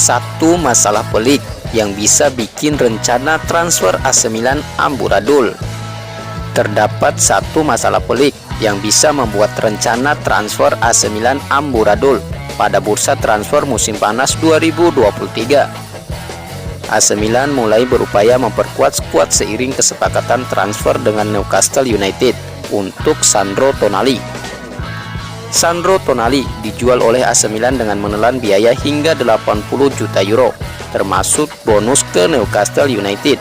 Satu masalah pelik yang bisa bikin rencana transfer AC Milan amburadul. Terdapat satu masalah pelik yang bisa membuat rencana transfer AC Milan amburadul pada bursa transfer musim panas 2023. AC Milan mulai berupaya memperkuat skuad seiring kesepakatan transfer dengan Newcastle United untuk Sandro Tonali. Sandro Tonali dijual oleh AC Milan dengan menelan biaya hingga 80 juta euro, termasuk bonus ke Newcastle United.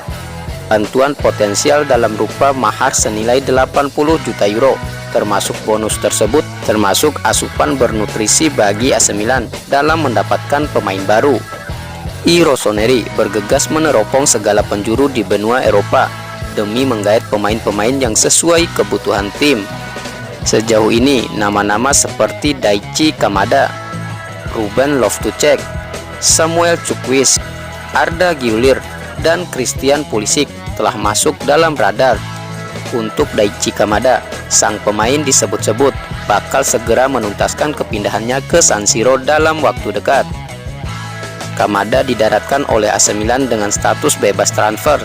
Bantuan potensial dalam rupa mahar senilai 80 juta euro, termasuk bonus tersebut termasuk asupan bernutrisi bagi AC Milan dalam mendapatkan pemain baru. I Rossoneri bergegas meneropong segala penjuru di benua Eropa demi menggait pemain-pemain yang sesuai kebutuhan tim. Sejauh ini, nama-nama seperti Daichi Kamada, Ruben Loftus-Cheek, Samuel Chukwueze, Arda Güler, dan Christian Pulisic telah masuk dalam radar. Untuk Daichi Kamada, sang pemain disebut-sebut bakal segera menuntaskan kepindahannya ke San Siro dalam waktu dekat. Kamada didaratkan oleh AC Milan dengan status bebas transfer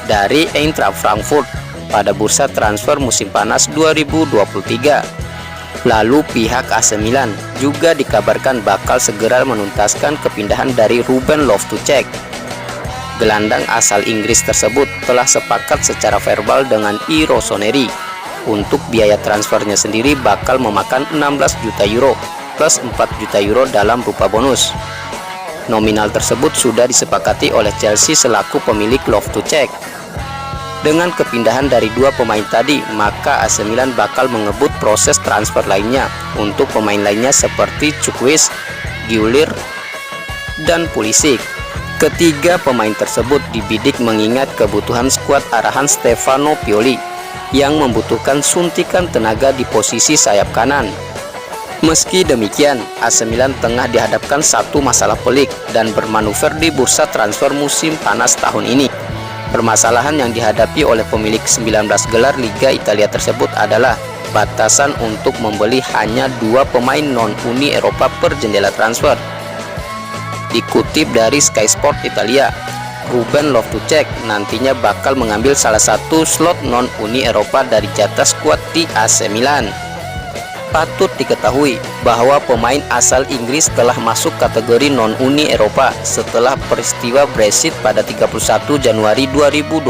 dari Eintracht Frankfurt pada bursa transfer musim panas 2023. Lalu pihak AC Milan juga dikabarkan bakal segera menuntaskan kepindahan dari Ruben Loftus-Cheek. Gelandang asal Inggris tersebut telah sepakat secara verbal dengan I Rossoneri. Untuk biaya transfernya sendiri bakal memakan 16 juta euro plus 4 juta euro dalam rupa bonus. Nominal tersebut sudah disepakati oleh Chelsea selaku pemilik Loftus-Cheek. Dengan kepindahan dari dua pemain tadi, maka AC Milan bakal mengebut proses transfer lainnya untuk pemain lainnya seperti Chukwueze, Güler, dan Pulisic. Ketiga pemain tersebut dibidik mengingat kebutuhan skuad arahan Stefano Pioli yang membutuhkan suntikan tenaga di posisi sayap kanan. Meski demikian, AC Milan tengah dihadapkan satu masalah pelik dan bermanuver di bursa transfer musim panas tahun ini. Permasalahan yang dihadapi oleh pemilik 19 gelar Liga Italia tersebut adalah batasan untuk membeli hanya dua pemain non-Uni Eropa per jendela transfer. Dikutip dari Sky Sport Italia, Ruben Loftus-Cheek nantinya bakal mengambil salah satu slot non-Uni Eropa dari jatah skuad di AC Milan. Patut diketahui bahwa pemain asal Inggris telah masuk kategori non-Uni Eropa setelah peristiwa Brexit pada 31 Januari 2020.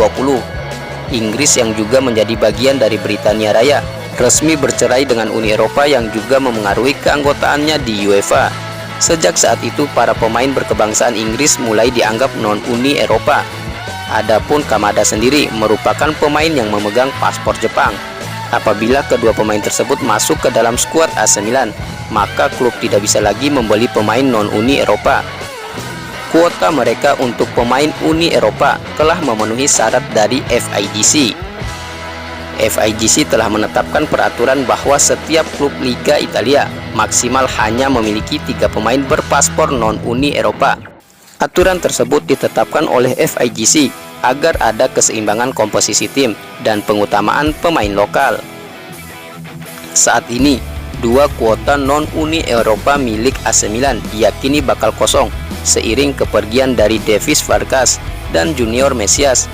Inggris yang juga menjadi bagian dari Britania Raya resmi bercerai dengan Uni Eropa yang juga memengaruhi keanggotaannya di UEFA. Sejak saat itu para pemain berkebangsaan Inggris mulai dianggap non-Uni Eropa. Adapun Kamada sendiri merupakan pemain yang memegang paspor Jepang. Apabila kedua pemain tersebut masuk ke dalam skuad AC Milan, maka klub tidak bisa lagi membeli pemain non-Uni Eropa. Kuota mereka untuk pemain Uni Eropa telah memenuhi syarat dari FIGC. FIGC telah menetapkan peraturan bahwa setiap klub Liga Italia maksimal hanya memiliki 3 pemain berpaspor non-Uni Eropa. Aturan tersebut ditetapkan oleh FIGC agar ada keseimbangan komposisi tim dan pengutamaan pemain lokal. Saat ini, dua kuota non-Uni Eropa milik AC Milan diyakini bakal kosong seiring kepergian dari Davis Vargas dan Junior Mesias.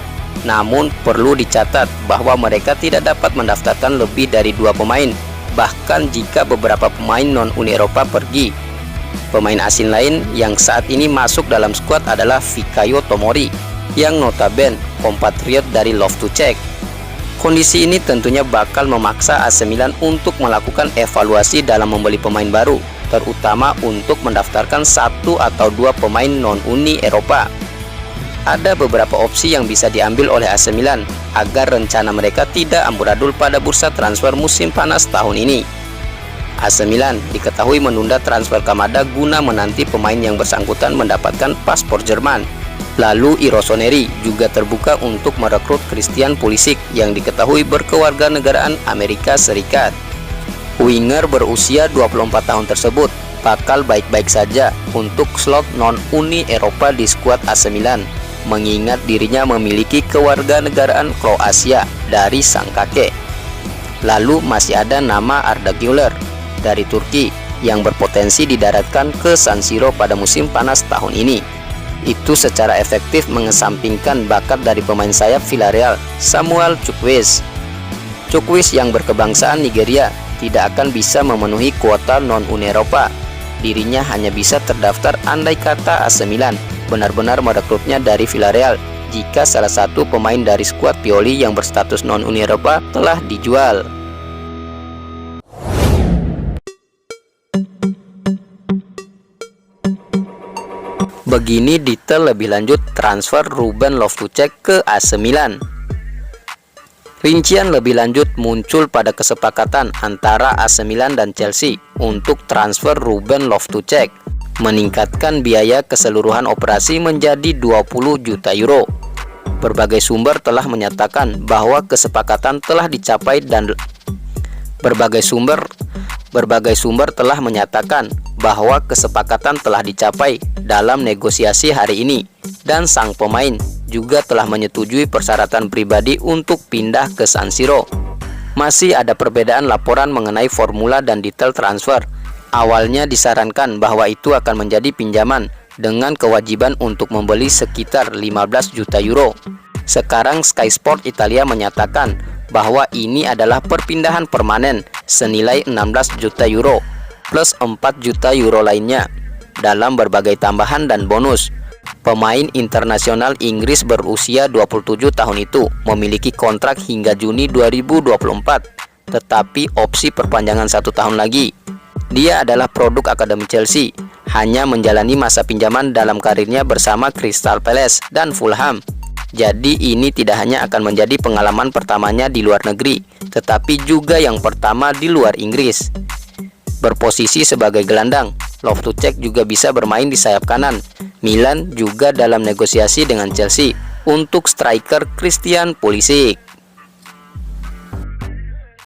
Namun perlu dicatat bahwa mereka tidak dapat mendaftarkan lebih dari dua pemain, bahkan jika beberapa pemain non-Uni Eropa pergi. Pemain asing lain yang saat ini masuk dalam skuad adalah Fikayo Tomori, yang notabene kompatriot dari Loftus-Cheek. Kondisi ini tentunya bakal memaksa AC Milan untuk melakukan evaluasi dalam membeli pemain baru, terutama untuk mendaftarkan satu atau dua pemain non-Uni Eropa. Ada beberapa opsi yang bisa diambil oleh AC Milan agar rencana mereka tidak amburadul pada bursa transfer musim panas tahun ini. AC Milan diketahui menunda transfer Kamada guna menanti pemain yang bersangkutan mendapatkan paspor Jerman. Lalu I Rossoneri juga terbuka untuk merekrut Christian Pulisic yang diketahui berkewarganegaraan Amerika Serikat. Winger berusia 24 tahun tersebut bakal baik-baik saja untuk slot non-Uni Eropa di skuad AC Milan, mengingat dirinya memiliki kewarganegaraan Kroasia dari sang kakek. Lalu masih ada nama Arda Güler dari Turki yang berpotensi didaratkan ke San Siro pada musim panas tahun ini. itu secara efektif mengesampingkan bakat dari pemain sayap Villarreal, Samuel Chukwueze. Chukwueze yang berkebangsaan Nigeria tidak akan bisa memenuhi kuota non-Uni Eropa. Dirinya hanya bisa terdaftar andai kata AC Milan benar-benar merekrutnya dari Villarreal jika salah satu pemain dari skuad Pioli yang berstatus non-Uni Eropa telah dijual. Begini detail lebih lanjut transfer Ruben Loftus-Cheek ke AC Milan. Rincian lebih lanjut muncul pada kesepakatan antara AC Milan dan Chelsea untuk transfer Ruben Loftus-Cheek, meningkatkan biaya keseluruhan operasi menjadi 20 juta euro. Berbagai sumber telah menyatakan bahwa kesepakatan telah dicapai dan berbagai sumber telah menyatakan bahwa kesepakatan telah dicapai dalam negosiasi hari ini, dan sang pemain juga telah menyetujui persyaratan pribadi untuk pindah ke San Siro. Masih ada perbedaan laporan mengenai formula dan detail transfer. Awalnya disarankan bahwa itu akan menjadi pinjaman dengan kewajiban untuk membeli sekitar 15 juta euro. Sekarang Sky Sport Italia menyatakan bahwa ini adalah perpindahan permanen senilai 16 juta euro plus 4 juta euro lainnya dalam berbagai tambahan dan bonus. Pemain internasional Inggris berusia 27 tahun itu memiliki kontrak hingga Juni 2024, tetapi opsi perpanjangan 1 tahun lagi. Dia adalah produk Akademi Chelsea, hanya menjalani masa pinjaman dalam karirnya bersama Crystal Palace dan Fulham. Jadi ini tidak hanya akan menjadi pengalaman pertamanya di luar negeri, tetapi juga yang pertama di luar Inggris. Berposisi sebagai gelandang, Loftus-Cheek juga bisa bermain di sayap kanan. Milan juga dalam negosiasi dengan Chelsea untuk striker Christian Pulisic.